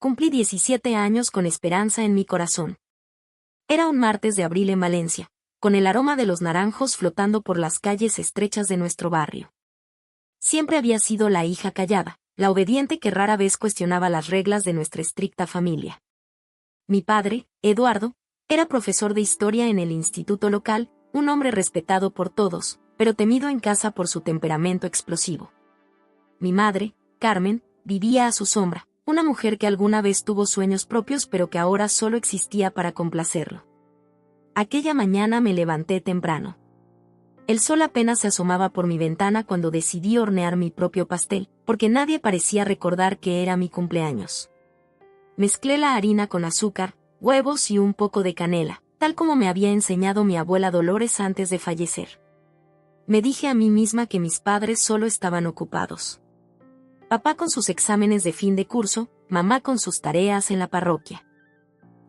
Cumplí 17 años con esperanza en mi corazón. Era un martes de abril en Valencia, con el aroma de los naranjos flotando por las calles estrechas de nuestro barrio. Siempre había sido la hija callada, la obediente que rara vez cuestionaba las reglas de nuestra estricta familia. Mi padre, Eduardo, era profesor de historia en el instituto local, un hombre respetado por todos, pero temido en casa por su temperamento explosivo. Mi madre, Carmen, vivía a su sombra, una mujer que alguna vez tuvo sueños propios pero que ahora solo existía para complacerlo. Aquella mañana me levanté temprano. El sol apenas se asomaba por mi ventana cuando decidí hornear mi propio pastel, porque nadie parecía recordar que era mi cumpleaños. Mezclé la harina con azúcar, huevos y un poco de canela, tal como me había enseñado mi abuela Dolores antes de fallecer. Me dije a mí misma que mis padres solo estaban ocupados. Papá con sus exámenes de fin de curso, mamá con sus tareas en la parroquia.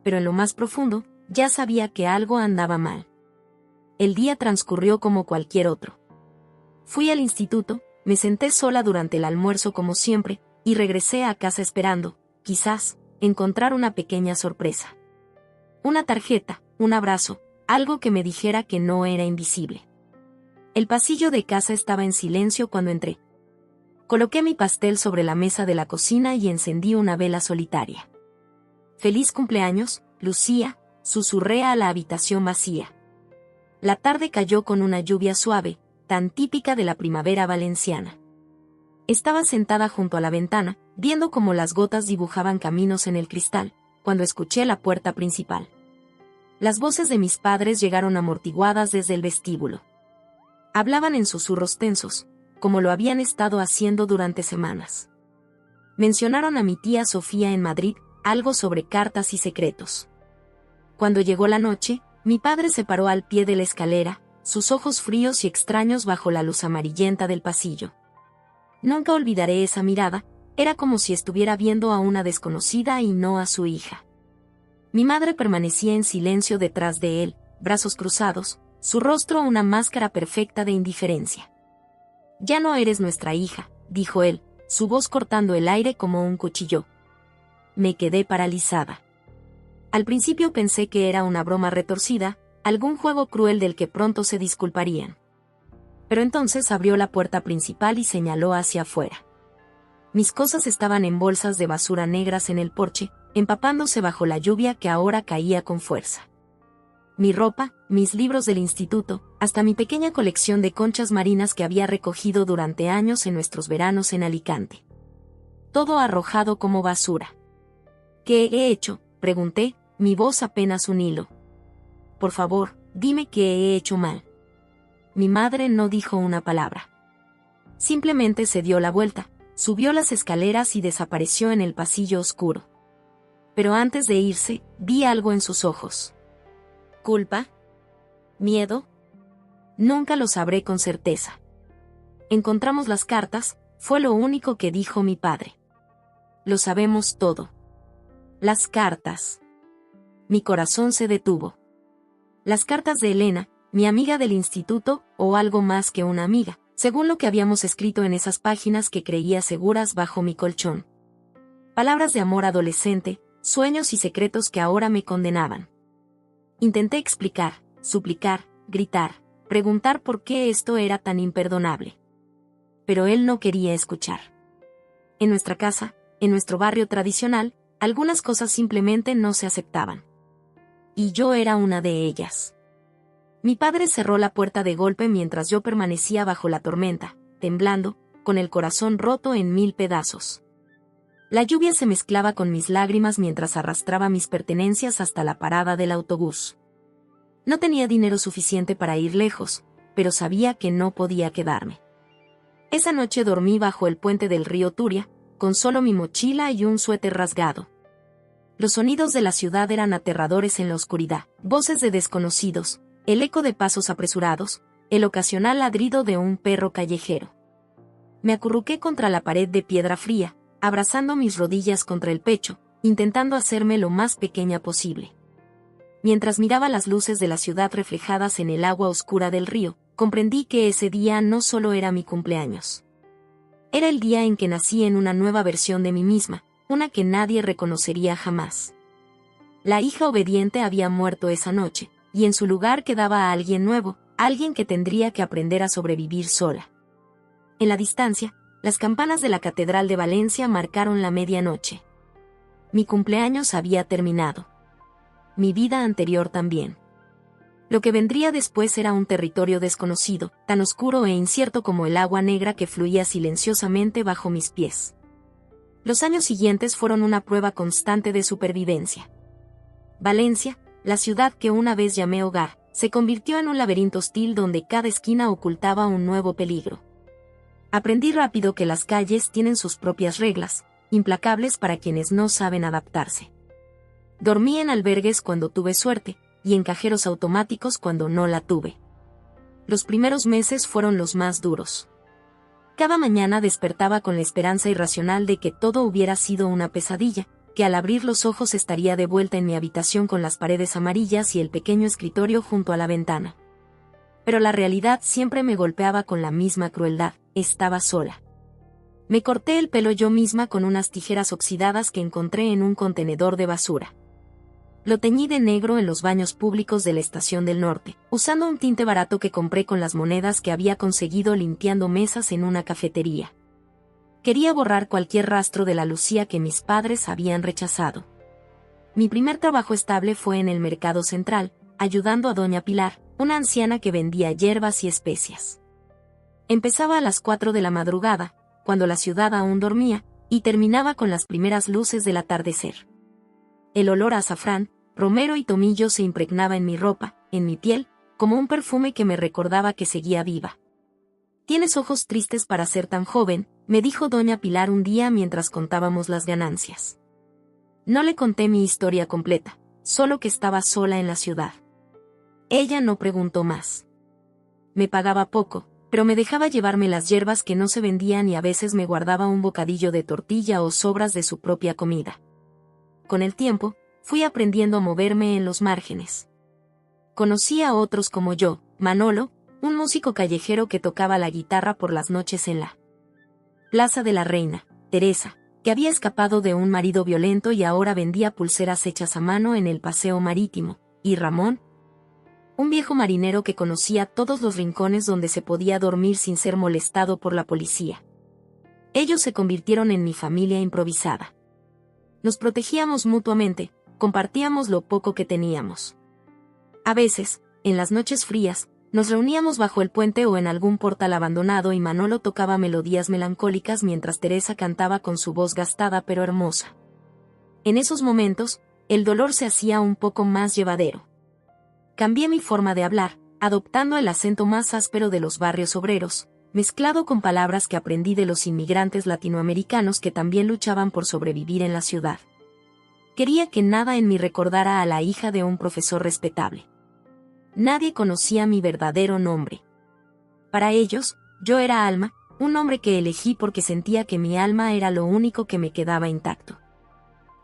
Pero en lo más profundo, ya sabía que algo andaba mal. El día transcurrió como cualquier otro. Fui al instituto, me senté sola durante el almuerzo como siempre, y regresé a casa esperando, quizás, encontrar una pequeña sorpresa. Una tarjeta, un abrazo, algo que me dijera que no era invisible. El pasillo de casa estaba en silencio cuando entré. Coloqué mi pastel sobre la mesa de la cocina y encendí una vela solitaria. «Feliz cumpleaños, Lucía», susurré a la habitación vacía. La tarde cayó con una lluvia suave, tan típica de la primavera valenciana. Estaba sentada junto a la ventana, viendo cómo las gotas dibujaban caminos en el cristal, cuando escuché la puerta principal. Las voces de mis padres llegaron amortiguadas desde el vestíbulo. Hablaban en susurros tensos, como lo habían estado haciendo durante semanas. Mencionaron a mi tía Sofía en Madrid, algo sobre cartas y secretos. Cuando llegó la noche, mi padre se paró al pie de la escalera, sus ojos fríos y extraños bajo la luz amarillenta del pasillo. Nunca olvidaré esa mirada, era como si estuviera viendo a una desconocida y no a su hija. Mi madre permanecía en silencio detrás de él, brazos cruzados, su rostro una máscara perfecta de indiferencia. «Ya no eres nuestra hija», dijo él, su voz cortando el aire como un cuchillo. Me quedé paralizada. Al principio pensé que era una broma retorcida, algún juego cruel del que pronto se disculparían. Pero entonces abrió la puerta principal y señaló hacia afuera. Mis cosas estaban en bolsas de basura negras en el porche, empapándose bajo la lluvia que ahora caía con fuerza. Mi ropa, mis libros del instituto, hasta mi pequeña colección de conchas marinas que había recogido durante años en nuestros veranos en Alicante. Todo arrojado como basura. «¿Qué he hecho?», pregunté, mi voz apenas un hilo. «Por favor, dime qué he hecho mal». Mi madre no dijo una palabra. Simplemente se dio la vuelta, subió las escaleras y desapareció en el pasillo oscuro. Pero antes de irse, vi algo en sus ojos. ¿Culpa? ¿Miedo? Nunca lo sabré con certeza. «Encontramos las cartas», fue lo único que dijo mi padre. «Lo sabemos todo». Las cartas. Mi corazón se detuvo. Las cartas de Elena, mi amiga del instituto, o algo más que una amiga, según lo que habíamos escrito en esas páginas que creía seguras bajo mi colchón. Palabras de amor adolescente, sueños y secretos que ahora me condenaban. Intenté explicar, suplicar, gritar, preguntar por qué esto era tan imperdonable. Pero él no quería escuchar. En nuestra casa, en nuestro barrio tradicional, algunas cosas simplemente no se aceptaban. Y yo era una de ellas. Mi padre cerró la puerta de golpe mientras yo permanecía bajo la tormenta, temblando, con el corazón roto en 1000 pedazos. La lluvia se mezclaba con mis lágrimas mientras arrastraba mis pertenencias hasta la parada del autobús. No tenía dinero suficiente para ir lejos, pero sabía que no podía quedarme. Esa noche dormí bajo el puente del río Turia, con solo mi mochila y un suéter rasgado. Los sonidos de la ciudad eran aterradores en la oscuridad, voces de desconocidos, el eco de pasos apresurados, el ocasional ladrido de un perro callejero. Me acurruqué contra la pared de piedra fría, abrazando mis rodillas contra el pecho, intentando hacerme lo más pequeña posible. Mientras miraba las luces de la ciudad reflejadas en el agua oscura del río, comprendí que ese día no solo era mi cumpleaños. Era el día en que nací en una nueva versión de mí misma, una que nadie reconocería jamás. La hija obediente había muerto esa noche, y en su lugar quedaba alguien nuevo, alguien que tendría que aprender a sobrevivir sola. En la distancia, las campanas de la Catedral de Valencia marcaron la medianoche. Mi cumpleaños había terminado. Mi vida anterior también. Lo que vendría después era un territorio desconocido, tan oscuro e incierto como el agua negra que fluía silenciosamente bajo mis pies. Los años siguientes fueron una prueba constante de supervivencia. Valencia, la ciudad que una vez llamé hogar, se convirtió en un laberinto hostil donde cada esquina ocultaba un nuevo peligro. Aprendí rápido que las calles tienen sus propias reglas, implacables para quienes no saben adaptarse. Dormí en albergues cuando tuve suerte, y en cajeros automáticos cuando no la tuve. Los primeros meses fueron los más duros. Cada mañana despertaba con la esperanza irracional de que todo hubiera sido una pesadilla, que al abrir los ojos estaría de vuelta en mi habitación con las paredes amarillas y el pequeño escritorio junto a la ventana. Pero la realidad siempre me golpeaba con la misma crueldad, estaba sola. Me corté el pelo yo misma con unas tijeras oxidadas que encontré en un contenedor de basura. Lo teñí de negro en los baños públicos de la Estación del Norte, usando un tinte barato que compré con las monedas que había conseguido limpiando mesas en una cafetería. Quería borrar cualquier rastro de la Lucía que mis padres habían rechazado. Mi primer trabajo estable fue en el Mercado Central, ayudando a doña Pilar, una anciana que vendía hierbas y especias. Empezaba a las 4 de la madrugada, cuando la ciudad aún dormía, y terminaba con las primeras luces del atardecer. El olor a azafrán, romero y tomillo se impregnaba en mi ropa, en mi piel, como un perfume que me recordaba que seguía viva. «Tienes ojos tristes para ser tan joven», me dijo doña Pilar un día mientras contábamos las ganancias. No le conté mi historia completa, solo que estaba sola en la ciudad. Ella no preguntó más. Me pagaba poco, pero me dejaba llevarme las hierbas que no se vendían y a veces me guardaba un bocadillo de tortilla o sobras de su propia comida. Con el tiempo, fui aprendiendo a moverme en los márgenes. Conocí a otros como yo, Manolo, un músico callejero que tocaba la guitarra por las noches en la Plaza de la Reina, Teresa, que había escapado de un marido violento y ahora vendía pulseras hechas a mano en el Paseo Marítimo, y Ramón, un viejo marinero que conocía todos los rincones donde se podía dormir sin ser molestado por la policía. Ellos se convirtieron en mi familia improvisada. Nos protegíamos mutuamente, compartíamos lo poco que teníamos. A veces, en las noches frías, nos reuníamos bajo el puente o en algún portal abandonado y Manolo tocaba melodías melancólicas mientras Teresa cantaba con su voz gastada pero hermosa. En esos momentos, el dolor se hacía un poco más llevadero. Cambié mi forma de hablar, adoptando el acento más áspero de los barrios obreros, mezclado con palabras que aprendí de los inmigrantes latinoamericanos que también luchaban por sobrevivir en la ciudad. Quería que nada en mí recordara a la hija de un profesor respetable. Nadie conocía mi verdadero nombre. Para ellos, yo era Alma, un nombre que elegí porque sentía que mi alma era lo único que me quedaba intacto.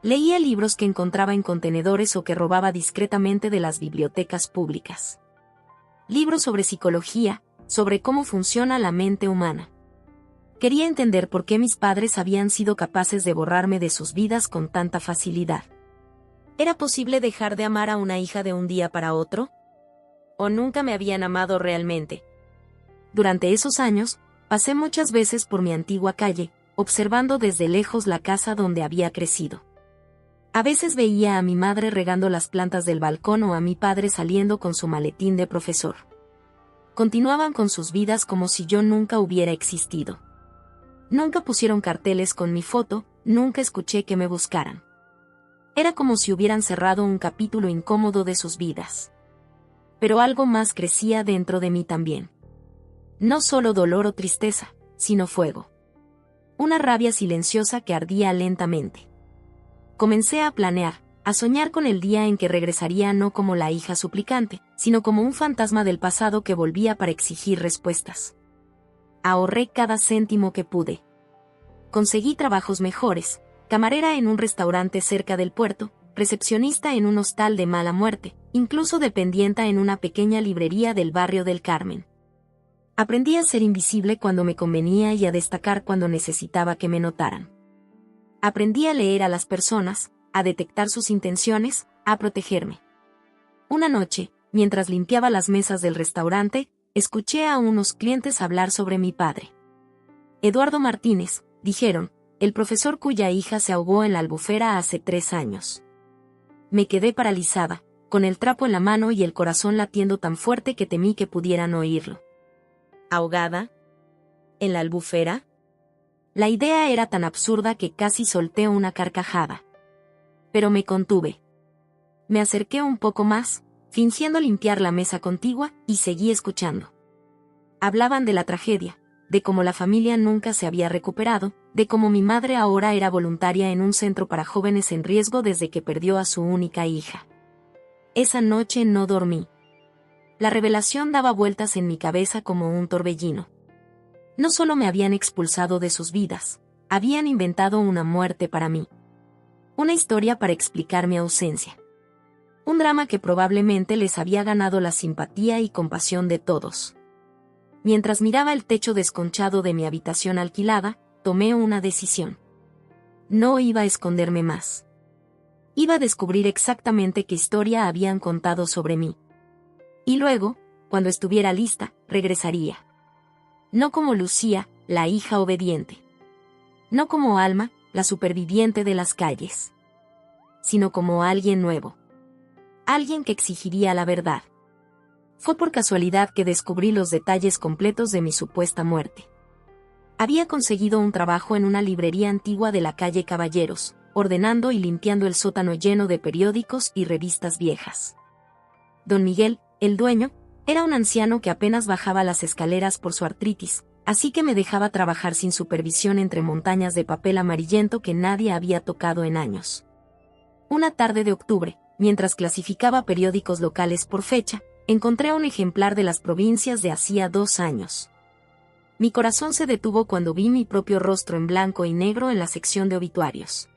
Leía libros que encontraba en contenedores o que robaba discretamente de las bibliotecas públicas. Libros sobre psicología, sobre cómo funciona la mente humana. Quería entender por qué mis padres habían sido capaces de borrarme de sus vidas con tanta facilidad. ¿Era posible dejar de amar a una hija de un día para otro? ¿O nunca me habían amado realmente? Durante esos años, pasé muchas veces por mi antigua calle, observando desde lejos la casa donde había crecido. A veces veía a mi madre regando las plantas del balcón o a mi padre saliendo con su maletín de profesor. Continuaban con sus vidas como si yo nunca hubiera existido. Nunca pusieron carteles con mi foto, nunca escuché que me buscaran. Era como si hubieran cerrado un capítulo incómodo de sus vidas. Pero algo más crecía dentro de mí también. No solo dolor o tristeza, sino fuego. Una rabia silenciosa que ardía lentamente. Comencé a planear, a soñar con el día en que regresaría no como la hija suplicante, sino como un fantasma del pasado que volvía para exigir respuestas. Ahorré cada céntimo que pude. Conseguí trabajos mejores, camarera en un restaurante cerca del puerto, recepcionista en un hostal de mala muerte, incluso dependienta en una pequeña librería del barrio del Carmen. Aprendí a ser invisible cuando me convenía y a destacar cuando necesitaba que me notaran. Aprendí a leer a las personas, a detectar sus intenciones, a protegerme. Una noche, mientras limpiaba las mesas del restaurante, escuché a unos clientes hablar sobre mi padre. Eduardo Martínez, dijeron, el profesor cuya hija se ahogó en la Albufera hace 3 años. Me quedé paralizada, con el trapo en la mano y el corazón latiendo tan fuerte que temí que pudieran oírlo. ¿Ahogada? ¿En la Albufera? La idea era tan absurda que casi solté una carcajada. Pero me contuve. Me acerqué un poco más, fingiendo limpiar la mesa contigua, y seguí escuchando. Hablaban de la tragedia, de cómo la familia nunca se había recuperado, de cómo mi madre ahora era voluntaria en un centro para jóvenes en riesgo desde que perdió a su única hija. Esa noche no dormí. La revelación daba vueltas en mi cabeza como un torbellino. No solo me habían expulsado de sus vidas, habían inventado una muerte para mí. Una historia para explicar mi ausencia. Un drama que probablemente les había ganado la simpatía y compasión de todos. Mientras miraba el techo desconchado de mi habitación alquilada, tomé una decisión. No iba a esconderme más. Iba a descubrir exactamente qué historia habían contado sobre mí. Y luego, cuando estuviera lista, regresaría. No como Lucía, la hija obediente. No como Alma, la superviviente de las calles. Sino como alguien nuevo. Alguien que exigiría la verdad. Fue por casualidad que descubrí los detalles completos de mi supuesta muerte. Había conseguido un trabajo en una librería antigua de la calle Caballeros, ordenando y limpiando el sótano lleno de periódicos y revistas viejas. Don Miguel, el dueño, era un anciano que apenas bajaba las escaleras por su artritis, así que me dejaba trabajar sin supervisión entre montañas de papel amarillento que nadie había tocado en años. Una tarde de octubre, mientras clasificaba periódicos locales por fecha, encontré un ejemplar de las provincias de hacía 2 años. Mi corazón se detuvo cuando vi mi propio rostro en blanco y negro en la sección de obituarios.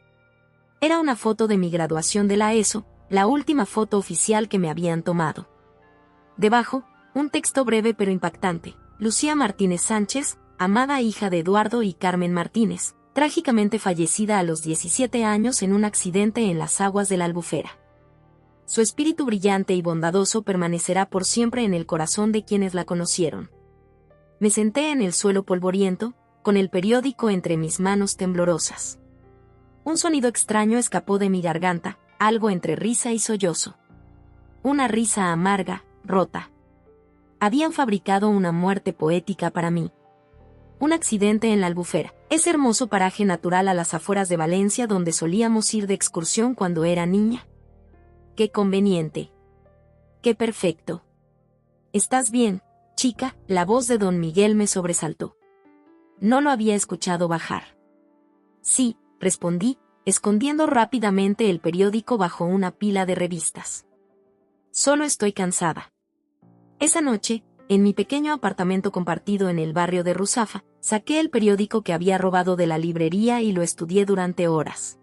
Era una foto de mi graduación de la ESO, la última foto oficial que me habían tomado. Debajo, un texto breve pero impactante. Lucía Martínez Sánchez, amada hija de Eduardo y Carmen Martínez, trágicamente fallecida a los 17 años en un accidente en las aguas de la Albufera. Su espíritu brillante y bondadoso permanecerá por siempre en el corazón de quienes la conocieron. Me senté en el suelo polvoriento, con el periódico entre mis manos temblorosas. Un sonido extraño escapó de mi garganta, algo entre risa y sollozo. Una risa amarga, rota. Habían fabricado una muerte poética para mí. Un accidente en la Albufera, ese hermoso paraje natural a las afueras de Valencia donde solíamos ir de excursión cuando era niña. ¡Qué conveniente! ¡Qué perfecto! ¿Estás bien, chica? La voz de don Miguel me sobresaltó. No lo había escuchado bajar. Sí, respondí, escondiendo rápidamente el periódico bajo una pila de revistas. Solo estoy cansada. Esa noche, en mi pequeño apartamento compartido en el barrio de Ruzafa, saqué el periódico que había robado de la librería y lo estudié durante horas.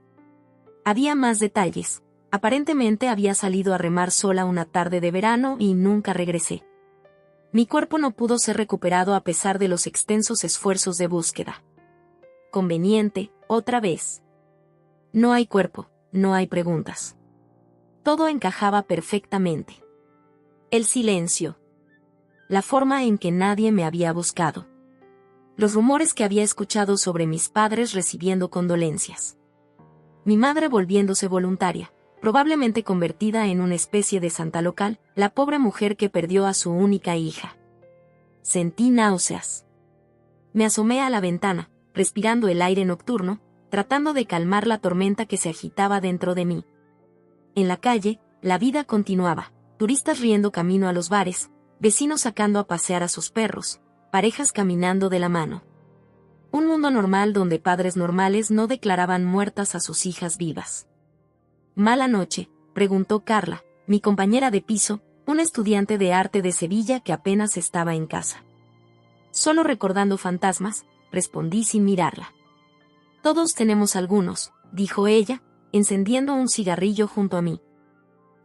Había más detalles. Aparentemente había salido a remar sola una tarde de verano y nunca regresé. Mi cuerpo no pudo ser recuperado a pesar de los extensos esfuerzos de búsqueda. Conveniente, otra vez. No hay cuerpo, no hay preguntas. Todo encajaba perfectamente. El silencio. La forma en que nadie me había buscado. Los rumores que había escuchado sobre mis padres recibiendo condolencias. Mi madre volviéndose voluntaria, probablemente convertida en una especie de santa local, la pobre mujer que perdió a su única hija. Sentí náuseas. Me asomé a la ventana, respirando el aire nocturno, tratando de calmar la tormenta que se agitaba dentro de mí. En la calle, la vida continuaba, turistas riendo camino a los bares, vecinos sacando a pasear a sus perros, parejas caminando de la mano. Un mundo normal donde padres normales no declaraban muertas a sus hijas vivas. «¿Mala noche?», preguntó Carla, mi compañera de piso, una estudiante de arte de Sevilla que apenas estaba en casa. «Solo recordando fantasmas», respondí sin mirarla. «Todos tenemos algunos», dijo ella, encendiendo un cigarrillo junto a mí.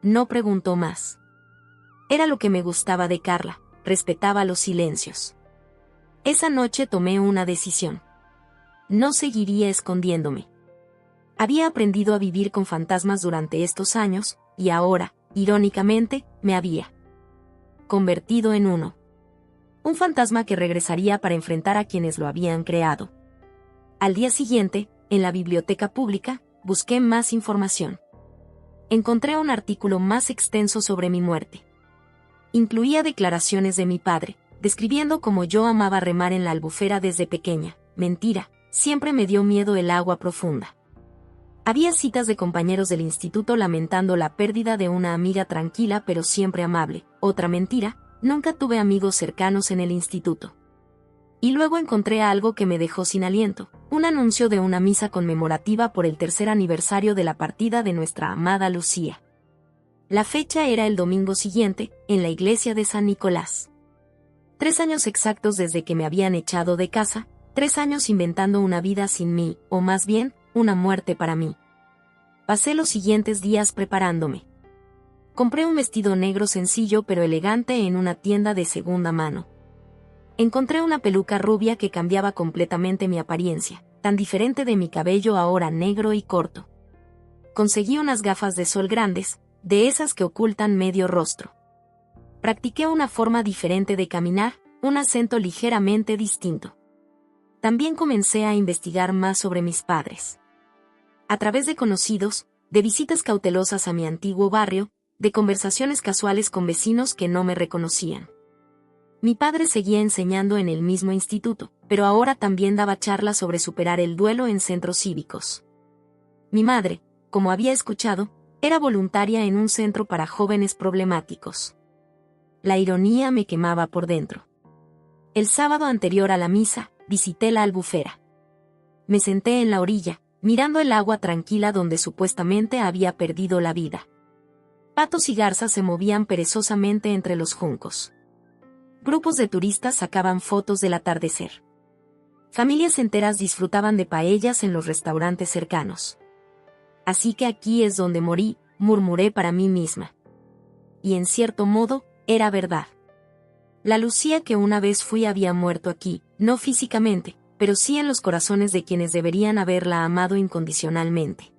No preguntó más. Era lo que me gustaba de Carla, respetaba los silencios. Esa noche tomé una decisión. No seguiría escondiéndome. Había aprendido a vivir con fantasmas durante estos años, y ahora, irónicamente, me había convertido en uno. Un fantasma que regresaría para enfrentar a quienes lo habían creado. Al día siguiente, en la biblioteca pública, busqué más información. Encontré un artículo más extenso sobre mi muerte. Incluía declaraciones de mi padre, describiendo cómo yo amaba remar en la albufera desde pequeña. Mentira, siempre me dio miedo el agua profunda. Había citas de compañeros del instituto lamentando la pérdida de una amiga tranquila pero siempre amable. Otra mentira, nunca tuve amigos cercanos en el instituto. Y luego encontré algo que me dejó sin aliento, un anuncio de una misa conmemorativa por el 3er aniversario de la partida de nuestra amada Lucía. La fecha era el domingo siguiente, en la iglesia de San Nicolás. 3 años exactos desde que me habían echado de casa, 3 años inventando una vida sin mí, o más bien, una muerte para mí. Pasé los siguientes días preparándome. Compré un vestido negro sencillo pero elegante en una tienda de segunda mano. Encontré una peluca rubia que cambiaba completamente mi apariencia, tan diferente de mi cabello ahora negro y corto. Conseguí unas gafas de sol grandes, de esas que ocultan medio rostro. Practiqué una forma diferente de caminar, un acento ligeramente distinto. También comencé a investigar más sobre mis padres. A través de conocidos, de visitas cautelosas a mi antiguo barrio, de conversaciones casuales con vecinos que no me reconocían. Mi padre seguía enseñando en el mismo instituto, pero ahora también daba charlas sobre superar el duelo en centros cívicos. Mi madre, como había escuchado, era voluntaria en un centro para jóvenes problemáticos. La ironía me quemaba por dentro. El sábado anterior a la misa, visité la albufera. Me senté en la orilla, mirando el agua tranquila donde supuestamente había perdido la vida. Patos y garzas se movían perezosamente entre los juncos. Grupos de turistas sacaban fotos del atardecer. Familias enteras disfrutaban de paellas en los restaurantes cercanos. Así que aquí es donde morí, murmuré para mí misma. Y en cierto modo, era verdad. La Lucía que una vez fui había muerto aquí, no físicamente, pero sí en los corazones de quienes deberían haberla amado incondicionalmente.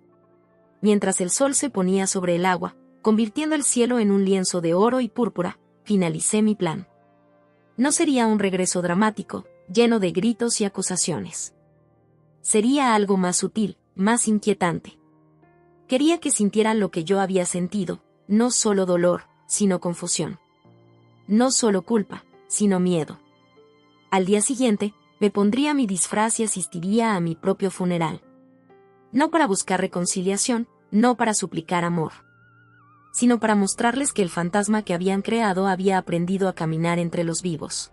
Mientras el sol se ponía sobre el agua, convirtiendo el cielo en un lienzo de oro y púrpura, finalicé mi plan. No sería un regreso dramático, lleno de gritos y acusaciones. Sería algo más sutil, más inquietante. Quería que sintieran lo que yo había sentido, no solo dolor, sino confusión. No solo culpa, sino miedo. Al día siguiente, me pondría mi disfraz y asistiría a mi propio funeral. No para buscar reconciliación, no para suplicar amor, sino para mostrarles que el fantasma que habían creado había aprendido a caminar entre los vivos.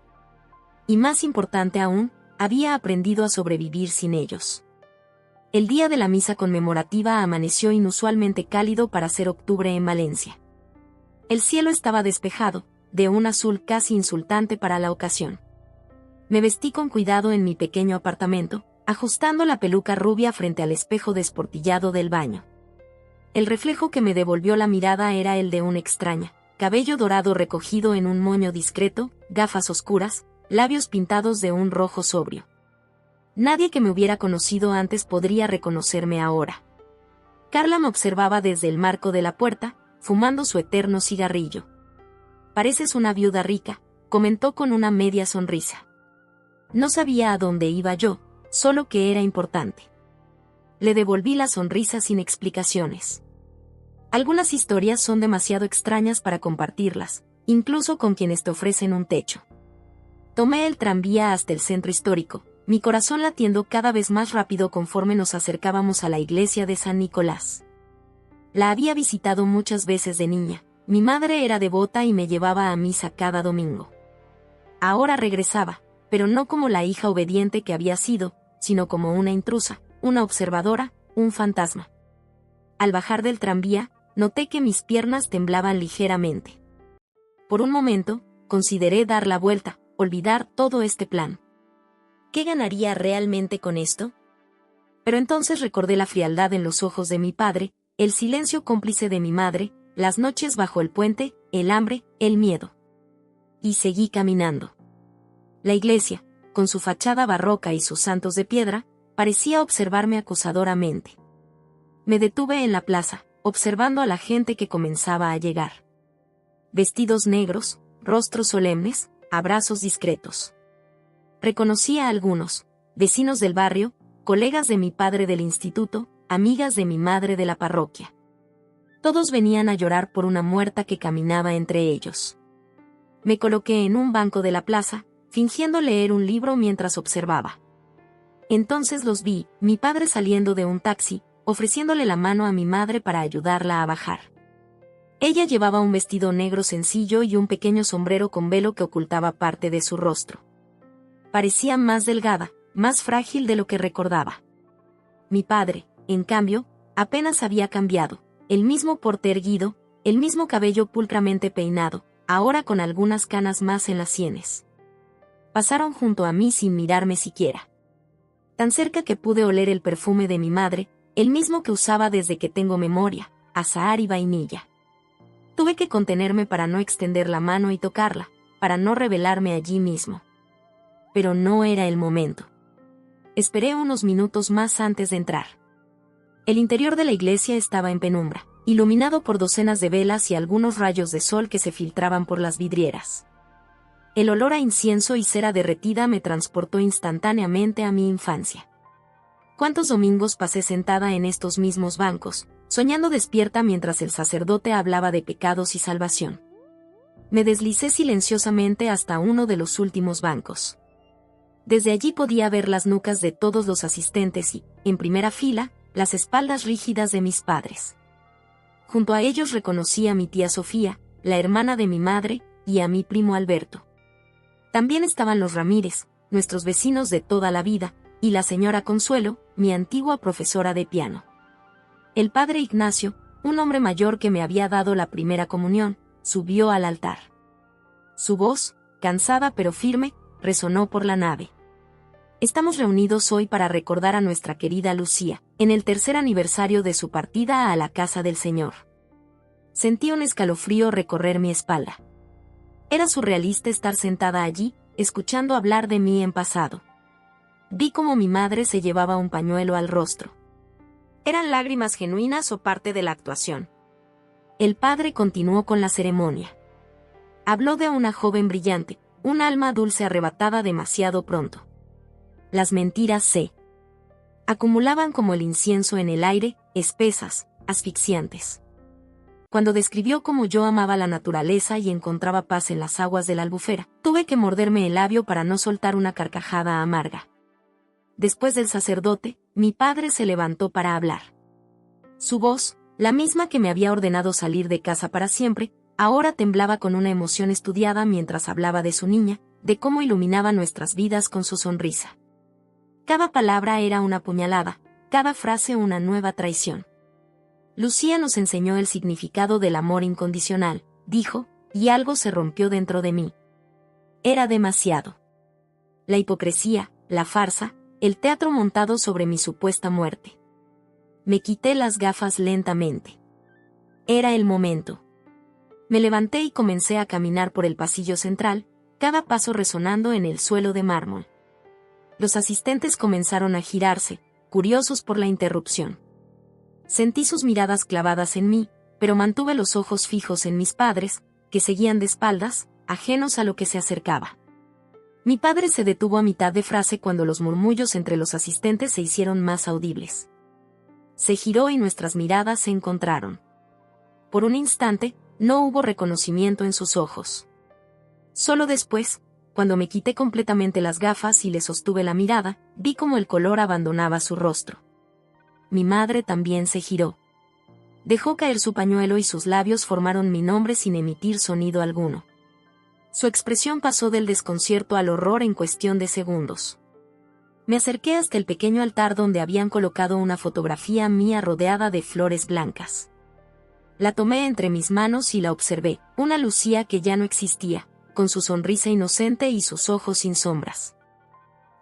Y más importante aún, había aprendido a sobrevivir sin ellos. El día de la misa conmemorativa amaneció inusualmente cálido para ser octubre en Valencia. El cielo estaba despejado, de un azul casi insultante para la ocasión. Me vestí con cuidado en mi pequeño apartamento, ajustando la peluca rubia frente al espejo desportillado del baño. El reflejo que me devolvió la mirada era el de una extraña, cabello dorado recogido en un moño discreto, gafas oscuras, labios pintados de un rojo sobrio. Nadie que me hubiera conocido antes podría reconocerme ahora. Carla me observaba desde el marco de la puerta, fumando su eterno cigarrillo. «Pareces una viuda rica», comentó con una media sonrisa. No sabía a dónde iba yo, solo que era importante. Le devolví la sonrisa sin explicaciones. Algunas historias son demasiado extrañas para compartirlas, incluso con quienes te ofrecen un techo. Tomé el tranvía hasta el centro histórico, mi corazón latiendo cada vez más rápido conforme nos acercábamos a la iglesia de San Nicolás. La había visitado muchas veces de niña, mi madre era devota y me llevaba a misa cada domingo. Ahora regresaba, pero no como la hija obediente que había sido, sino como una intrusa, una observadora, un fantasma. Al bajar del tranvía, noté que mis piernas temblaban ligeramente. Por un momento, consideré dar la vuelta, olvidar todo este plan. ¿Qué ganaría realmente con esto? Pero entonces recordé la frialdad en los ojos de mi padre, el silencio cómplice de mi madre, las noches bajo el puente, el hambre, el miedo. Y seguí caminando. La iglesia, con su fachada barroca y sus santos de piedra, parecía observarme acusadoramente. Me detuve en la plaza, observando a la gente que comenzaba a llegar. Vestidos negros, rostros solemnes, abrazos discretos. Reconocí a algunos, vecinos del barrio, colegas de mi padre del instituto, amigas de mi madre de la parroquia. Todos venían a llorar por una muerta que caminaba entre ellos. Me coloqué en un banco de la plaza, fingiendo leer un libro mientras observaba. Entonces los vi, mi padre saliendo de un taxi, ofreciéndole la mano a mi madre para ayudarla a bajar. Ella llevaba un vestido negro sencillo y un pequeño sombrero con velo que ocultaba parte de su rostro. Parecía más delgada, más frágil de lo que recordaba. Mi padre, en cambio, apenas había cambiado, el mismo porte erguido, el mismo cabello pulcramente peinado, ahora con algunas canas más en las sienes. Pasaron junto a mí sin mirarme siquiera. Tan cerca que pude oler el perfume de mi madre, el mismo que usaba desde que tengo memoria, azahar y vainilla. Tuve que contenerme para no extender la mano y tocarla, para no revelarme allí mismo. Pero no era el momento. Esperé unos minutos más antes de entrar. El interior de la iglesia estaba en penumbra, iluminado por docenas de velas y algunos rayos de sol que se filtraban por las vidrieras. El olor a incienso y cera derretida me transportó instantáneamente a mi infancia. ¿Cuántos domingos pasé sentada en estos mismos bancos, soñando despierta mientras el sacerdote hablaba de pecados y salvación? Me deslicé silenciosamente hasta uno de los últimos bancos. Desde allí podía ver las nucas de todos los asistentes y, en primera fila, las espaldas rígidas de mis padres. Junto a ellos reconocí a mi tía Sofía, la hermana de mi madre, y a mi primo Alberto. También estaban los Ramírez, nuestros vecinos de toda la vida, y la señora Consuelo, mi antigua profesora de piano. El padre Ignacio, un hombre mayor que me había dado la primera comunión, subió al altar. Su voz, cansada pero firme, resonó por la nave. Estamos reunidos hoy para recordar a nuestra querida Lucía, en el tercer aniversario de su partida a la casa del Señor. Sentí un escalofrío recorrer mi espalda. Era surrealista estar sentada allí, escuchando hablar de mí en pasado. Vi cómo mi madre se llevaba un pañuelo al rostro. ¿Eran lágrimas genuinas o parte de la actuación? El padre continuó con la ceremonia. Habló de una joven brillante, un alma dulce arrebatada demasiado pronto. Las mentiras se acumulaban como el incienso en el aire, espesas, asfixiantes. Cuando describió cómo yo amaba la naturaleza y encontraba paz en las aguas de la Albufera, tuve que morderme el labio para no soltar una carcajada amarga. Después del sacerdote, mi padre se levantó para hablar. Su voz, la misma que me había ordenado salir de casa para siempre, ahora temblaba con una emoción estudiada mientras hablaba de su niña, de cómo iluminaba nuestras vidas con su sonrisa. Cada palabra era una puñalada, cada frase una nueva traición. Lucía nos enseñó el significado del amor incondicional, dijo, y algo se rompió dentro de mí. Era demasiado. La hipocresía, la farsa, el teatro montado sobre mi supuesta muerte. Me quité las gafas lentamente. Era el momento. Me levanté y comencé a caminar por el pasillo central, cada paso resonando en el suelo de mármol. Los asistentes comenzaron a girarse, curiosos por la interrupción. Sentí sus miradas clavadas en mí, pero mantuve los ojos fijos en mis padres, que seguían de espaldas, ajenos a lo que se acercaba. Mi padre se detuvo a mitad de frase cuando los murmullos entre los asistentes se hicieron más audibles. Se giró y nuestras miradas se encontraron. Por un instante, no hubo reconocimiento en sus ojos. Solo después, cuando me quité completamente las gafas y le sostuve la mirada, vi cómo el color abandonaba su rostro. Mi madre también se giró. Dejó caer su pañuelo y sus labios formaron mi nombre sin emitir sonido alguno. Su expresión pasó del desconcierto al horror en cuestión de segundos. Me acerqué hasta el pequeño altar donde habían colocado una fotografía mía rodeada de flores blancas. La tomé entre mis manos y la observé, una Lucía que ya no existía, con su sonrisa inocente y sus ojos sin sombras.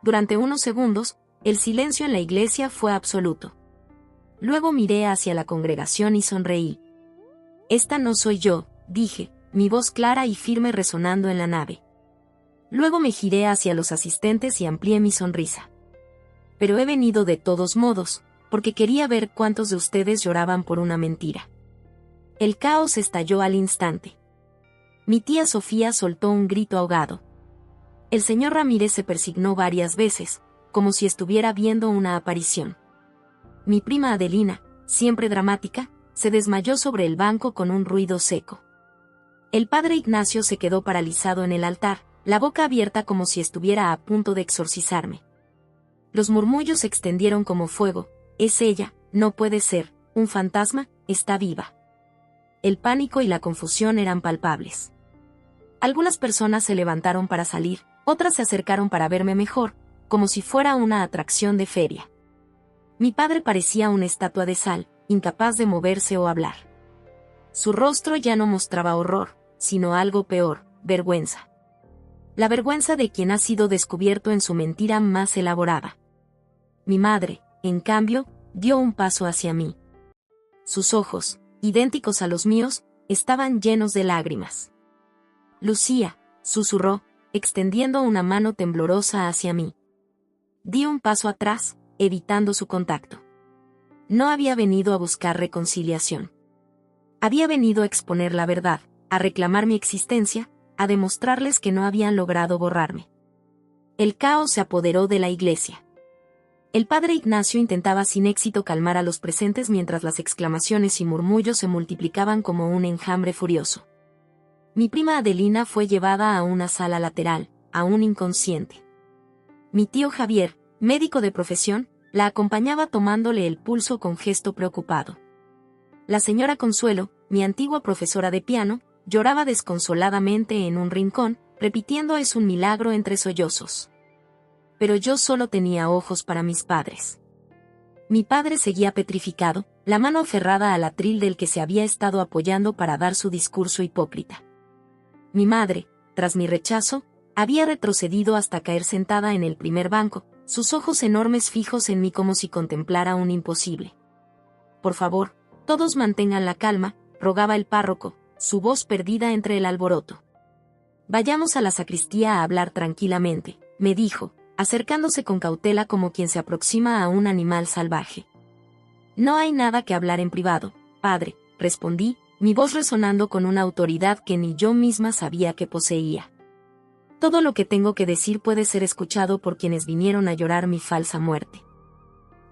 Durante unos segundos, el silencio en la iglesia fue absoluto. Luego miré hacia la congregación y sonreí. Esta no soy yo, dije, mi voz clara y firme resonando en la nave. Luego me giré hacia los asistentes y amplié mi sonrisa. Pero he venido de todos modos, porque quería ver cuántos de ustedes lloraban por una mentira. El caos estalló al instante. Mi tía Sofía soltó un grito ahogado. El señor Ramírez se persignó varias veces, como si estuviera viendo una aparición. Mi prima Adelina, siempre dramática, se desmayó sobre el banco con un ruido seco. El padre Ignacio se quedó paralizado en el altar, la boca abierta como si estuviera a punto de exorcizarme. Los murmullos se extendieron como fuego. Es ella, no puede ser, un fantasma, está viva. El pánico y la confusión eran palpables. Algunas personas se levantaron para salir, otras se acercaron para verme mejor, como si fuera una atracción de feria. Mi padre parecía una estatua de sal, incapaz de moverse o hablar. Su rostro ya no mostraba horror, sino algo peor, vergüenza. La vergüenza de quien ha sido descubierto en su mentira más elaborada. Mi madre, en cambio, dio un paso hacia mí. Sus ojos, idénticos a los míos, estaban llenos de lágrimas. Lucía, susurró, extendiendo una mano temblorosa hacia mí. Di un paso atrás, evitando su contacto. No había venido a buscar reconciliación. Había venido a exponer la verdad, a reclamar mi existencia, a demostrarles que no habían logrado borrarme. El caos se apoderó de la iglesia. El padre Ignacio intentaba sin éxito calmar a los presentes mientras las exclamaciones y murmullos se multiplicaban como un enjambre furioso. Mi prima Adelina fue llevada a una sala lateral, aún inconsciente. Mi tío Javier, médico de profesión, la acompañaba tomándole el pulso con gesto preocupado. La señora Consuelo, mi antigua profesora de piano, lloraba desconsoladamente en un rincón, repitiendo "es un milagro" entre sollozos. Pero yo solo tenía ojos para mis padres. Mi padre seguía petrificado, la mano aferrada al atril del que se había estado apoyando para dar su discurso hipócrita. Mi madre, tras mi rechazo, había retrocedido hasta caer sentada en el primer banco, sus ojos enormes fijos en mí como si contemplara un imposible. Por favor, todos mantengan la calma, rogaba el párroco, su voz perdida entre el alboroto. Vayamos a la sacristía a hablar tranquilamente, me dijo, acercándose con cautela como quien se aproxima a un animal salvaje. No hay nada que hablar en privado, padre, respondí, mi voz resonando con una autoridad que ni yo misma sabía que poseía. Todo lo que tengo que decir puede ser escuchado por quienes vinieron a llorar mi falsa muerte.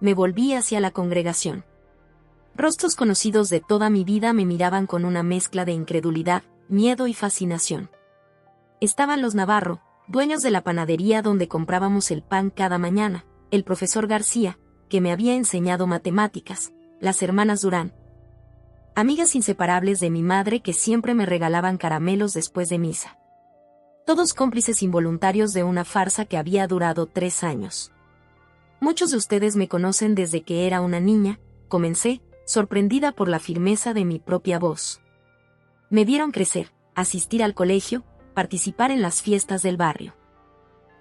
Me volví hacia la congregación. Rostros conocidos de toda mi vida me miraban con una mezcla de incredulidad, miedo y fascinación. Estaban los Navarro, dueños de la panadería donde comprábamos el pan cada mañana, el profesor García, que me había enseñado matemáticas, las hermanas Durán, amigas inseparables de mi madre que siempre me regalaban caramelos después de misa. Todos cómplices involuntarios de una farsa que había durado 3 años. Muchos de ustedes me conocen desde que era una niña, comencé, sorprendida por la firmeza de mi propia voz. Me vieron crecer, asistir al colegio, participar en las fiestas del barrio.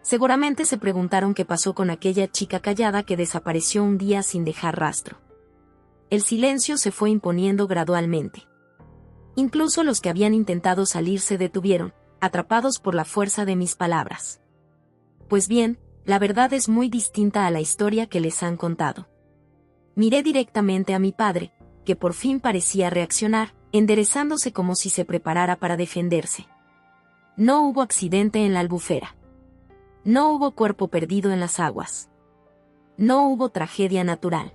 Seguramente se preguntaron qué pasó con aquella chica callada que desapareció un día sin dejar rastro. El silencio se fue imponiendo gradualmente. Incluso los que habían intentado salir se detuvieron, atrapados por la fuerza de mis palabras. Pues bien, la verdad es muy distinta a la historia que les han contado. Miré directamente a mi padre, que por fin parecía reaccionar, enderezándose como si se preparara para defenderse. No hubo accidente en la albufera. No hubo cuerpo perdido en las aguas. No hubo tragedia natural.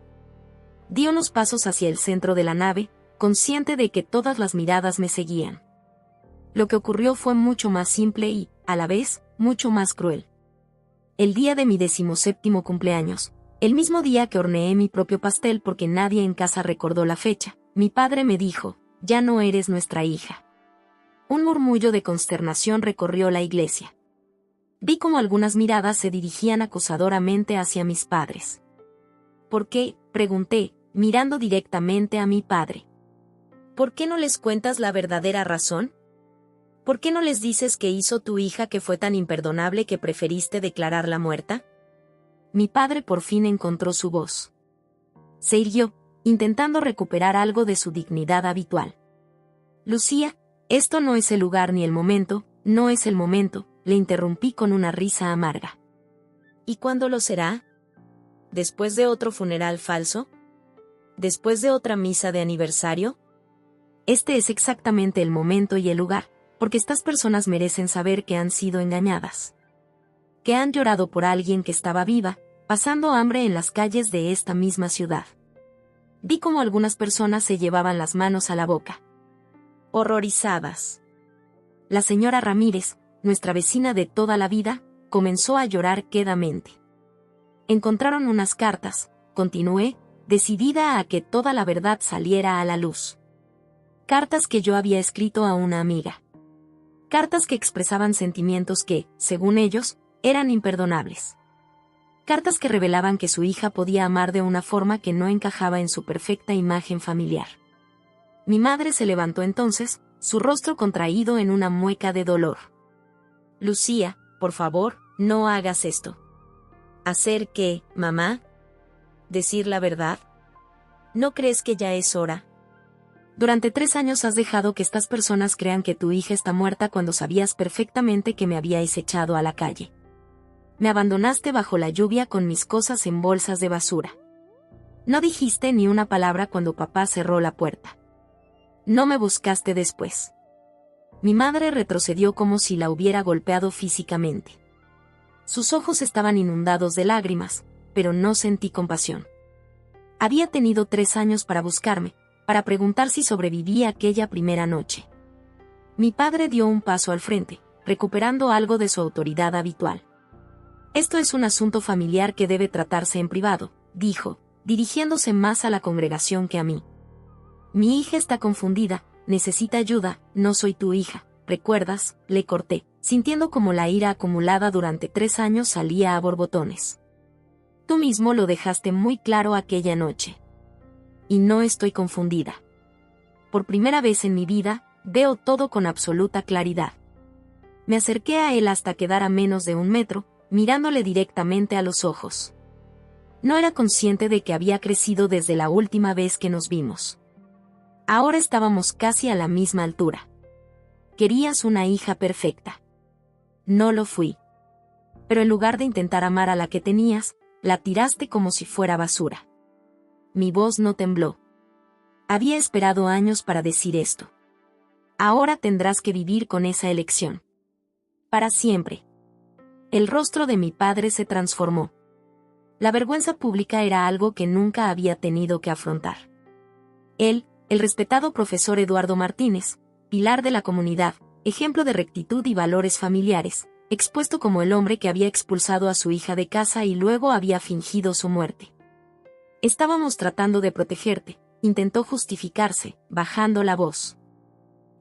Di unos pasos hacia el centro de la nave, consciente de que todas las miradas me seguían. Lo que ocurrió fue mucho más simple y, a la vez, mucho más cruel. El día de mi 17º cumpleaños, el mismo día que horneé mi propio pastel porque nadie en casa recordó la fecha, mi padre me dijo, ya no eres nuestra hija. Un murmullo de consternación recorrió la iglesia. Vi como algunas miradas se dirigían acusadoramente hacia mis padres. ¿Por qué?, pregunté, mirando directamente a mi padre. ¿Por qué no les cuentas la verdadera razón? ¿Por qué no les dices qué hizo tu hija que fue tan imperdonable que preferiste declararla muerta? Mi padre por fin encontró su voz. Se irguió, intentando recuperar algo de su dignidad habitual. Lucía, esto no es el lugar ni el momento, no es el momento, le interrumpí con una risa amarga. ¿Y cuándo lo será? ¿Después de otro funeral falso? ¿Después de otra misa de aniversario? Este es exactamente el momento y el lugar, porque estas personas merecen saber que han sido engañadas. Que han llorado por alguien que estaba viva, pasando hambre en las calles de esta misma ciudad. Vi cómo algunas personas se llevaban las manos a la boca. Horrorizadas. La señora Ramírez, nuestra vecina de toda la vida, comenzó a llorar quedamente. Encontraron unas cartas, continué, decidida a que toda la verdad saliera a la luz. Cartas que yo había escrito a una amiga. Cartas que expresaban sentimientos que, según ellos, eran imperdonables. Cartas que revelaban que su hija podía amar de una forma que no encajaba en su perfecta imagen familiar. Mi madre se levantó entonces, su rostro contraído en una mueca de dolor. Lucía, por favor, no hagas esto. ¿Hacer qué, mamá? ¿Decir la verdad? ¿No crees que ya es hora? Durante 3 años has dejado que estas personas crean que tu hija está muerta cuando sabías perfectamente que me habíais echado a la calle. Me abandonaste bajo la lluvia con mis cosas en bolsas de basura. No dijiste ni una palabra cuando papá cerró la puerta. No me buscaste después. Mi madre retrocedió como si la hubiera golpeado físicamente. Sus ojos estaban inundados de lágrimas, pero no sentí compasión. Había tenido 3 años para buscarme, para preguntar si sobrevivía aquella primera noche. Mi padre dio un paso al frente, recuperando algo de su autoridad habitual. Esto es un asunto familiar que debe tratarse en privado, dijo, dirigiéndose más a la congregación que a mí. Mi hija está confundida, necesita ayuda, no soy tu hija, ¿recuerdas? Le corté, sintiendo como la ira acumulada durante 3 años salía a borbotones. Tú mismo lo dejaste muy claro aquella noche. Y no estoy confundida. Por primera vez en mi vida, veo todo con absoluta claridad. Me acerqué a él hasta quedar a menos de 1 metro, mirándole directamente a los ojos. No era consciente de que había crecido desde la última vez que nos vimos. Ahora estábamos casi a la misma altura. Querías una hija perfecta. No lo fui. Pero en lugar de intentar amar a la que tenías, la tiraste como si fuera basura. Mi voz no tembló. Había esperado años para decir esto. Ahora tendrás que vivir con esa elección. Para siempre. El rostro de mi padre se transformó. La vergüenza pública era algo que nunca había tenido que afrontar. Él, el respetado profesor Eduardo Martínez, pilar de la comunidad, ejemplo de rectitud y valores familiares, expuesto como el hombre que había expulsado a su hija de casa y luego había fingido su muerte. Estábamos tratando de protegerte, intentó justificarse, bajando la voz.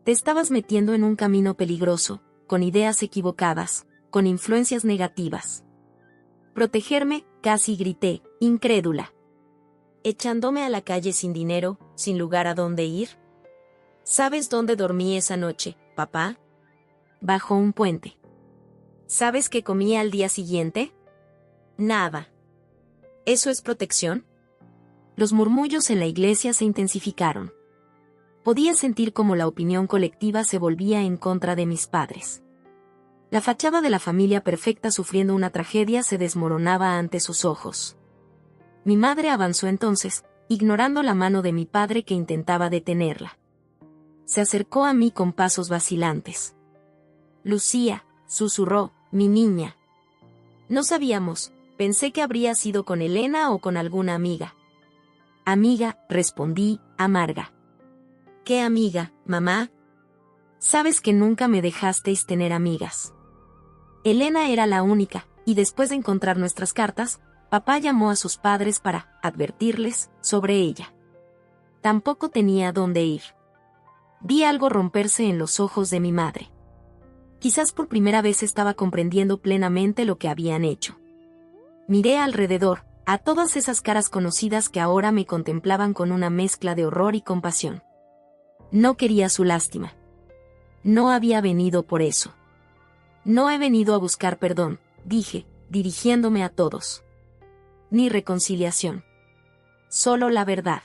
Te estabas metiendo en un camino peligroso, con ideas equivocadas, con influencias negativas. Protegerme, casi grité, incrédula. ¿Echándome a la calle sin dinero, sin lugar a dónde ir? ¿Sabes dónde dormí esa noche, papá? Bajo un puente. ¿Sabes qué comí al día siguiente? Nada. ¿Eso es protección? Los murmullos en la iglesia se intensificaron. Podía sentir cómo la opinión colectiva se volvía en contra de mis padres. La fachada de la familia perfecta sufriendo una tragedia se desmoronaba ante sus ojos. Mi madre avanzó entonces, ignorando la mano de mi padre que intentaba detenerla. Se acercó a mí con pasos vacilantes. Lucía, susurró, mi niña. No sabíamos, pensé que habría sido con Elena o con alguna amiga. Amiga, respondí, amarga. ¿Qué amiga, mamá? Sabes que nunca me dejasteis tener amigas. Elena era la única, y después de encontrar nuestras cartas, papá llamó a sus padres para advertirles sobre ella. Tampoco tenía dónde ir. Vi algo romperse en los ojos de mi madre. Quizás por primera vez estaba comprendiendo plenamente lo que habían hecho. Miré alrededor, a todas esas caras conocidas que ahora me contemplaban con una mezcla de horror y compasión. No quería su lástima. No había venido por eso. No he venido a buscar perdón, dije, dirigiéndome a todos. Ni reconciliación. Solo la verdad.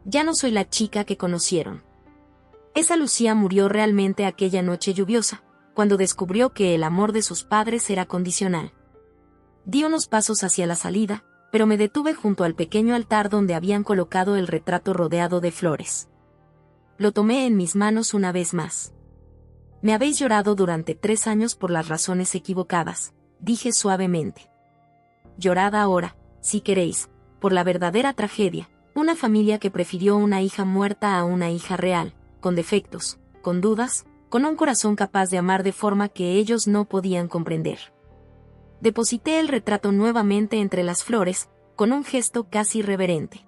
Ya no soy la chica que conocieron. Esa Lucía murió realmente aquella noche lluviosa, cuando descubrió que el amor de sus padres era condicional. Di unos pasos hacia la salida, pero me detuve junto al pequeño altar donde habían colocado el retrato rodeado de flores. Lo tomé en mis manos una vez más. Me habéis llorado durante 3 años por las razones equivocadas, dije suavemente. Llorad ahora, si queréis, por la verdadera tragedia, una familia que prefirió una hija muerta a una hija real, con defectos, con dudas, con un corazón capaz de amar de forma que ellos no podían comprender. Deposité el retrato nuevamente entre las flores, con un gesto casi reverente.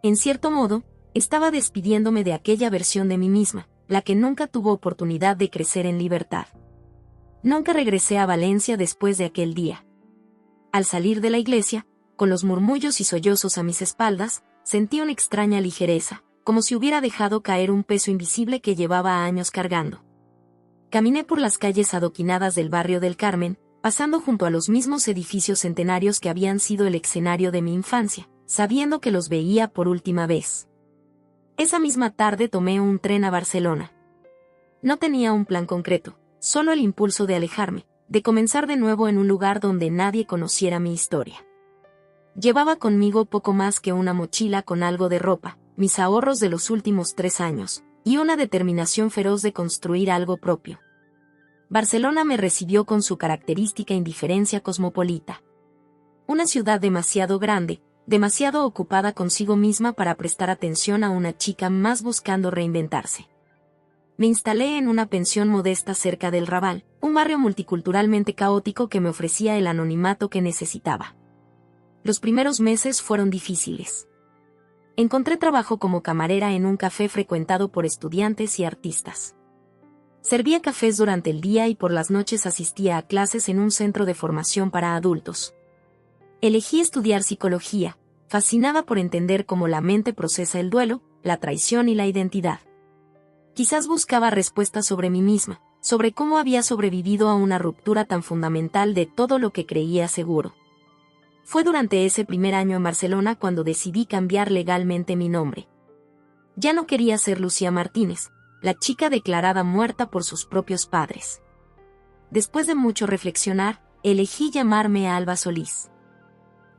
En cierto modo, estaba despidiéndome de aquella versión de mí misma, la que nunca tuvo oportunidad de crecer en libertad. Nunca regresé a Valencia después de aquel día. Al salir de la iglesia, con los murmullos y sollozos a mis espaldas, sentí una extraña ligereza, como si hubiera dejado caer un peso invisible que llevaba años cargando. Caminé por las calles adoquinadas del barrio del Carmen, pasando junto a los mismos edificios centenarios que habían sido el escenario de mi infancia, sabiendo que los veía por última vez. Esa misma tarde tomé un tren a Barcelona. No tenía un plan concreto, solo el impulso de alejarme, de comenzar de nuevo en un lugar donde nadie conociera mi historia. Llevaba conmigo poco más que una mochila con algo de ropa, mis ahorros de los últimos 3 años, y una determinación feroz de construir algo propio. Barcelona me recibió con su característica indiferencia cosmopolita. Una ciudad demasiado grande, demasiado ocupada consigo misma para prestar atención a una chica más buscando reinventarse. Me instalé en una pensión modesta cerca del Raval, un barrio multiculturalmente caótico que me ofrecía el anonimato que necesitaba. Los primeros meses fueron difíciles. Encontré trabajo como camarera en un café frecuentado por estudiantes y artistas. Servía cafés durante el día y por las noches asistía a clases en un centro de formación para adultos. Elegí estudiar psicología, fascinada por entender cómo la mente procesa el duelo, la traición y la identidad. Quizás buscaba respuestas sobre mí misma, sobre cómo había sobrevivido a una ruptura tan fundamental de todo lo que creía seguro. Fue durante ese primer año en Barcelona cuando decidí cambiar legalmente mi nombre. Ya no quería ser Lucía Martínez, la chica declarada muerta por sus propios padres. Después de mucho reflexionar, elegí llamarme Alba Solís.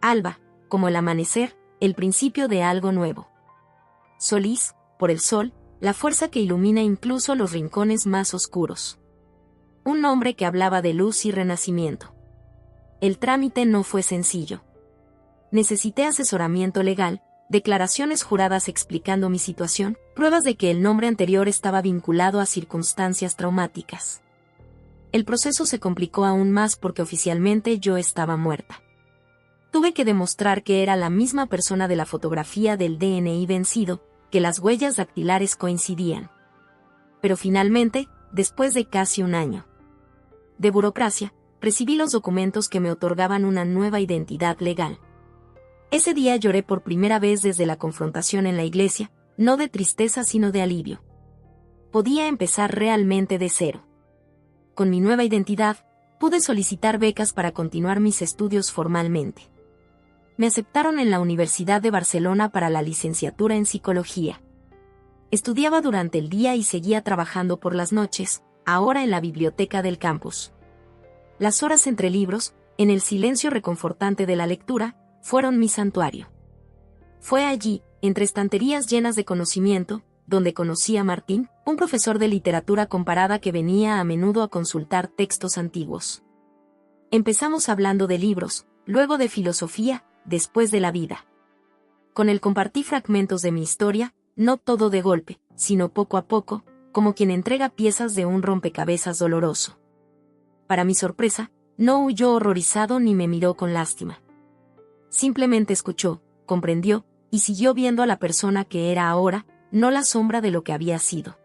Alba, como el amanecer, el principio de algo nuevo. Solís, por el sol, la fuerza que ilumina incluso los rincones más oscuros. Un nombre que hablaba de luz y renacimiento. El trámite no fue sencillo. Necesité asesoramiento legal, declaraciones juradas explicando mi situación, pruebas de que el nombre anterior estaba vinculado a circunstancias traumáticas. El proceso se complicó aún más porque oficialmente yo estaba muerta. Tuve que demostrar que era la misma persona de la fotografía del DNI vencido, que las huellas dactilares coincidían. Pero finalmente, después de casi un año de burocracia, recibí los documentos que me otorgaban una nueva identidad legal. Ese día lloré por primera vez desde la confrontación en la iglesia, no de tristeza sino de alivio. Podía empezar realmente de cero. Con mi nueva identidad, pude solicitar becas para continuar mis estudios formalmente. Me aceptaron en la Universidad de Barcelona para la licenciatura en psicología. Estudiaba durante el día y seguía trabajando por las noches, ahora en la biblioteca del campus. Las horas entre libros, en el silencio reconfortante de la lectura, fueron mi santuario. Fue allí, entre estanterías llenas de conocimiento, donde conocí a Martín, un profesor de literatura comparada que venía a menudo a consultar textos antiguos. Empezamos hablando de libros, luego de filosofía, después de la vida. Con él compartí fragmentos de mi historia, no todo de golpe, sino poco a poco, como quien entrega piezas de un rompecabezas doloroso. Para mi sorpresa, no huyó horrorizado ni me miró con lástima. Simplemente escuchó, comprendió, y siguió viendo a la persona que era ahora, no la sombra de lo que había sido.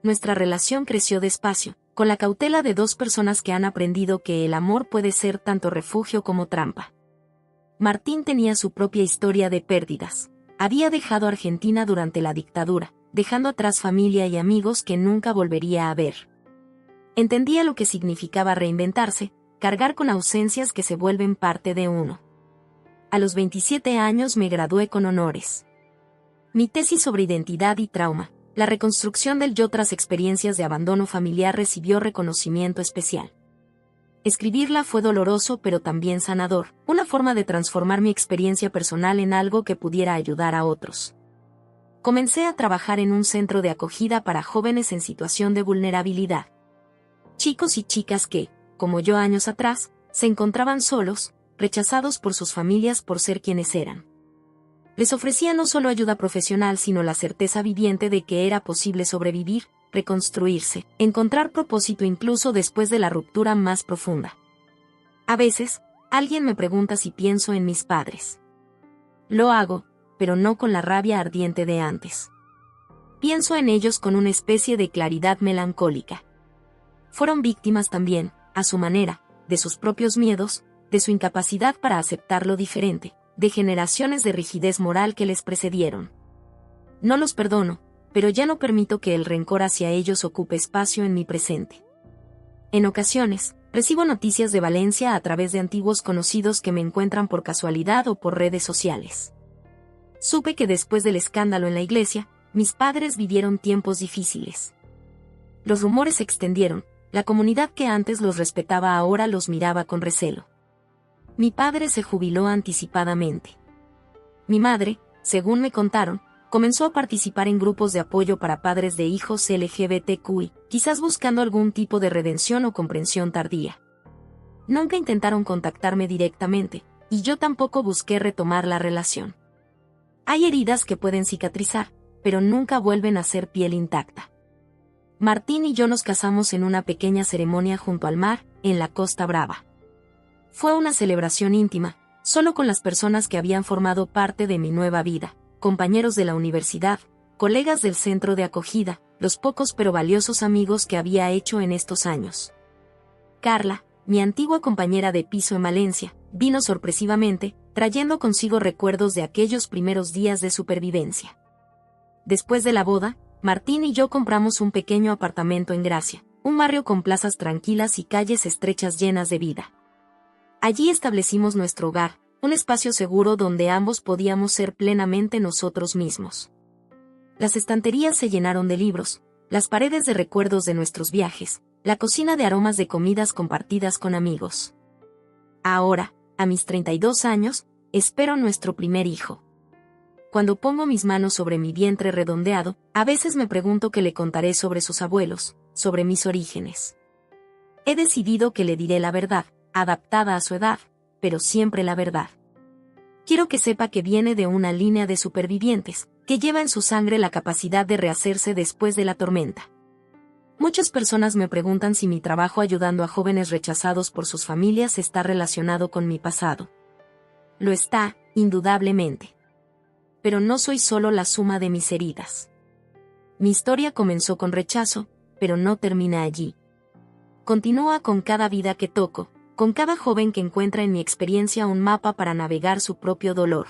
Nuestra relación creció despacio, con la cautela de 2 personas que han aprendido que el amor puede ser tanto refugio como trampa. Martín tenía su propia historia de pérdidas. Había dejado Argentina durante la dictadura, dejando atrás familia y amigos que nunca volvería a ver. Entendía lo que significaba reinventarse, cargar con ausencias que se vuelven parte de uno. A los 27 años me gradué con honores. Mi tesis sobre identidad y trauma, la reconstrucción del yo tras experiencias de abandono familiar, recibió reconocimiento especial. Escribirla fue doloroso pero también sanador, una forma de transformar mi experiencia personal en algo que pudiera ayudar a otros. Comencé a trabajar en un centro de acogida para jóvenes en situación de vulnerabilidad. Chicos y chicas que, como yo años atrás, se encontraban solos, rechazados por sus familias por ser quienes eran. Les ofrecía no solo ayuda profesional sino la certeza viviente de que era posible sobrevivir, reconstruirse, encontrar propósito incluso después de la ruptura más profunda. A veces, alguien me pregunta si pienso en mis padres. Lo hago, pero no con la rabia ardiente de antes. Pienso en ellos con una especie de claridad melancólica. Fueron víctimas también, a su manera, de sus propios miedos, de su incapacidad para aceptar lo diferente, de generaciones de rigidez moral que les precedieron. No los perdono, pero ya no permito que el rencor hacia ellos ocupe espacio en mi presente. En ocasiones, recibo noticias de Valencia a través de antiguos conocidos que me encuentran por casualidad o por redes sociales. Supe que después del escándalo en la iglesia, mis padres vivieron tiempos difíciles. Los rumores se extendieron, la comunidad que antes los respetaba ahora los miraba con recelo. Mi padre se jubiló anticipadamente. Mi madre, según me contaron, comenzó a participar en grupos de apoyo para padres de hijos LGBTQI, quizás buscando algún tipo de redención o comprensión tardía. Nunca intentaron contactarme directamente, y yo tampoco busqué retomar la relación. Hay heridas que pueden cicatrizar, pero nunca vuelven a ser piel intacta. Martín y yo nos casamos en una pequeña ceremonia junto al mar, en la Costa Brava. Fue una celebración íntima, solo con las personas que habían formado parte de mi nueva vida, compañeros de la universidad, colegas del centro de acogida, los pocos pero valiosos amigos que había hecho en estos años. Carla, mi antigua compañera de piso en Valencia, vino sorpresivamente, trayendo consigo recuerdos de aquellos primeros días de supervivencia. Después de la boda, Martín y yo compramos un pequeño apartamento en Gracia, un barrio con plazas tranquilas y calles estrechas llenas de vida. Allí establecimos nuestro hogar, un espacio seguro donde ambos podíamos ser plenamente nosotros mismos. Las estanterías se llenaron de libros, las paredes de recuerdos de nuestros viajes, la cocina de aromas de comidas compartidas con amigos. Ahora, a mis 32 años, espero nuestro primer hijo. Cuando pongo mis manos sobre mi vientre redondeado, a veces me pregunto qué le contaré sobre sus abuelos, sobre mis orígenes. He decidido que le diré la verdad, adaptada a su edad, pero siempre la verdad. Quiero que sepa que viene de una línea de supervivientes, que lleva en su sangre la capacidad de rehacerse después de la tormenta. Muchas personas me preguntan si mi trabajo ayudando a jóvenes rechazados por sus familias está relacionado con mi pasado. Lo está, indudablemente. Pero no soy solo la suma de mis heridas. Mi historia comenzó con rechazo, pero no termina allí. Continúa con cada vida que toco, con cada joven que encuentra en mi experiencia un mapa para navegar su propio dolor.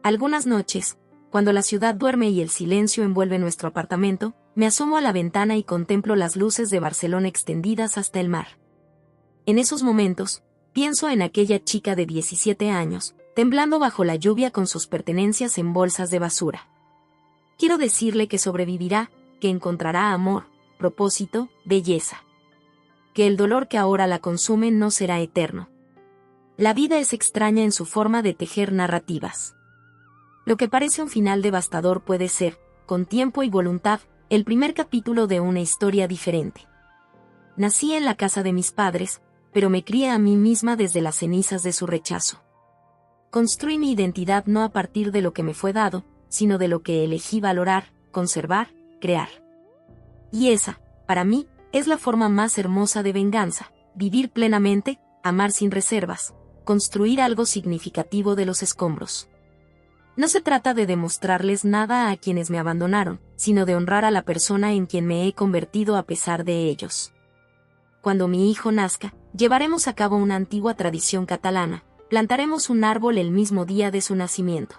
Algunas noches, cuando la ciudad duerme y el silencio envuelve nuestro apartamento, me asomo a la ventana y contemplo las luces de Barcelona extendidas hasta el mar. En esos momentos, pienso en aquella chica de 17 años, temblando bajo la lluvia con sus pertenencias en bolsas de basura. Quiero decirle que sobrevivirá, que encontrará amor, propósito, belleza. Que el dolor que ahora la consume no será eterno. La vida es extraña en su forma de tejer narrativas. Lo que parece un final devastador puede ser, con tiempo y voluntad, el primer capítulo de una historia diferente. Nací en la casa de mis padres, pero me crié a mí misma desde las cenizas de su rechazo. Construí mi identidad no a partir de lo que me fue dado, sino de lo que elegí valorar, conservar, crear. Y esa, para mí, es la forma más hermosa de venganza, vivir plenamente, amar sin reservas, construir algo significativo de los escombros. No se trata de demostrarles nada a quienes me abandonaron, sino de honrar a la persona en quien me he convertido a pesar de ellos. Cuando mi hijo nazca, llevaremos a cabo una antigua tradición catalana, plantaremos un árbol el mismo día de su nacimiento.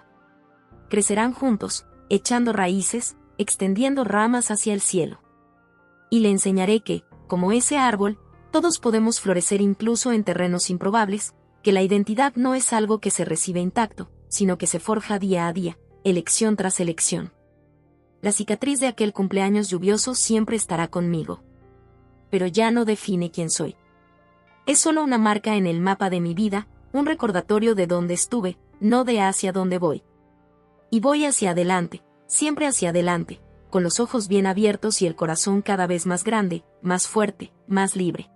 Crecerán juntos, echando raíces, extendiendo ramas hacia el cielo. Y le enseñaré que, como ese árbol, todos podemos florecer incluso en terrenos improbables, que la identidad no es algo que se recibe intacto, sino que se forja día a día, elección tras elección. La cicatriz de aquel cumpleaños lluvioso siempre estará conmigo. Pero ya no define quién soy. Es solo una marca en el mapa de mi vida, un recordatorio de dónde estuve, no de hacia dónde voy. Y voy hacia adelante, siempre hacia adelante, con los ojos bien abiertos y el corazón cada vez más grande, más fuerte, más libre.